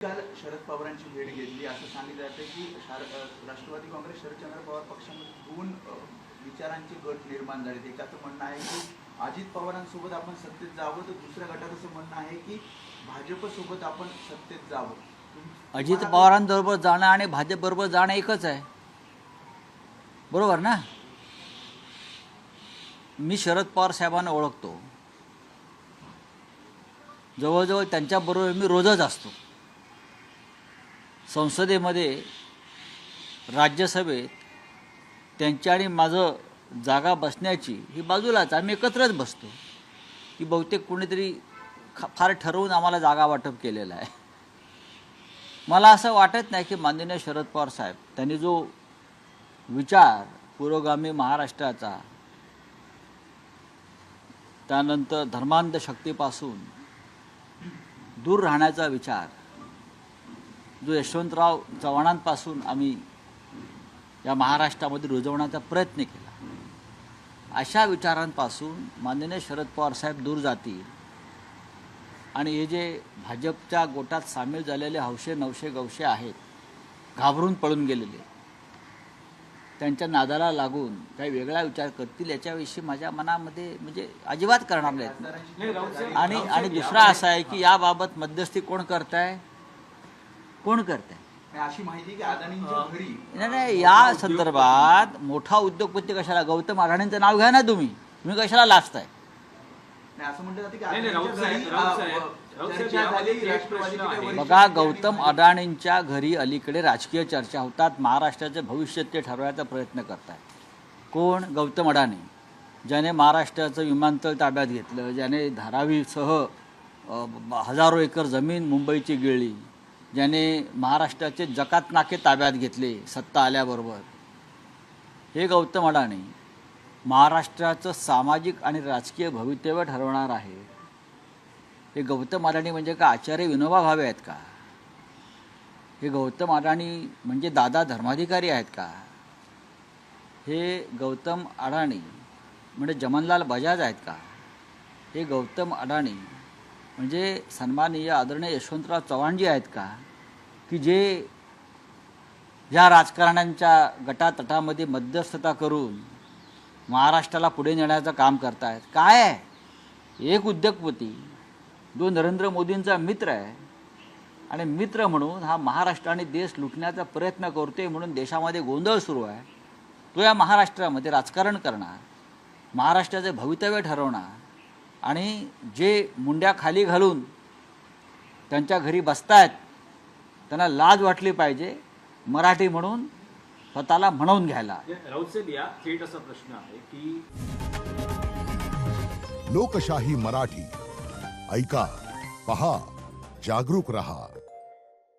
काल शरद पवारांची भेट घेतली असं सांगितलं जातं की राष्ट्रवादी काँग्रेस शरदचंद्र पवार पक्षामध्ये दोन विचारांचे गट निर्माण झाले. एकाचं म्हणणं आहे की अजित पवारांसोबत आपण सत्तेत जावं, तर दुसऱ्या गटाचं म्हणणं आहे की भाजपसोबत आपण सत्तेत जावं. अजित पवारांबरोबर जाणं आणि भाजपबरोबर जाणं एकच आहे, बरोबर ना? मी शरद पवार साहेबांना ओळखतो, जवळजवळ त्यांच्याबरोबर मी रोजच असतो. संसदेमध्ये, राज्यसभेत त्यांच्या आणि माझं जागा बसण्याची ही बाजूलाच, आम्ही एकत्रच बसतो. की बहुतेक कोणीतरी फार ठरवून आम्हाला जागा वाटप केलेलं आहे. मला असं वाटत नाही की माननीय शरद पवार साहेब त्यांनी जो विचार पुरोगामी महाराष्ट्राचा, त्यानंतर धर्मांध शक्तीपासून दूर राहण्याचा विचार जो यशवंतराव चव्हाणांपासून आम्ही या महाराष्ट्रामध्ये रुजवण्याचा प्रयत्न केला, अशा विचारांपासून माननीय शरद पवार साहेब दूर जातील आणि हे जे भाजपच्या गोटात सामील झालेले हौशे नवशे गवशे आहेत, घाबरून पळून गेलेले, त्यांच्या नादाला लागून काही वेगळा विचार करतील याच्याविषयी माझ्या मनामध्ये म्हणजे अजिबात करणार नाहीत. आणि दुसरा असा आहे की याबाबत मध्यस्थी कोण करताय, कोण करताय अशी माहिती की अदानींच्या घरी नाही, या संदर्भात मोठा उद्योगपती कशाला, गौतम अडाणींचं नाव घ्या ना तुम्ही कशाला लाजताय? असं म्हटलं जातं की बघा, गौतम अडाणींच्या घरी अलीकडे राजकीय चर्चा होतात. महाराष्ट्राचे भविष्य ते ठरवायचा प्रयत्न करतायत. कोण? गौतम अडाणी, ज्याने महाराष्ट्राचं विमानतळ ताब्यात घेतलं, ज्याने धारावीसह हजारो एकर जमीन मुंबईची गिळली, ज्याने महाराष्ट्राचे जकात नाके ताब्यात घेतले सत्ता आल्याबरोबर, हे गौतम अडाणी महाराष्ट्राचं सामाजिक आणि राजकीय भवितव्य ठरवणार आहे. हे गौतम अडाणी म्हणजे का आचार्य विनोबा भावे आहेत का? हे गौतम अडाणी म्हणजे दादा धर्माधिकारी आहेत का? हे गौतम अडाणी म्हणजे जमनलाल बजाज आहेत का? हे गौतम अडाणी म्हणजे सन्माननीय आदरणीय यशवंतराव चव्हाणजी आहेत का, की जे या राजकारण्यांच्या गटातटामध्ये मध्यस्थता करून महाराष्ट्राला पुढे नेण्याचं काम करतायत? काय आहे? एक उद्योगपती जो नरेंद्र मोदींचा मित्र आहे आणि मित्र म्हणून हा महाराष्ट्र आणि देश लुटण्याचा प्रयत्न करतोय म्हणून देशामध्ये गोंधळ सुरू आहे. तो या महाराष्ट्रामध्ये राजकारण करणार, महाराष्ट्राचे भवितव्य ठरवणार, आणि जे मुंड्या खाली घालून त्यांच्या घरी बसतायत त्यांना लाज वाटली पाहिजे मराठी म्हणून स्वतःला म्हणवून घ्यायला. राऊत साहेब, या थेट असा प्रश्न आहे की लोकशाही मराठी ऐका, पहा, जागरूक रहा.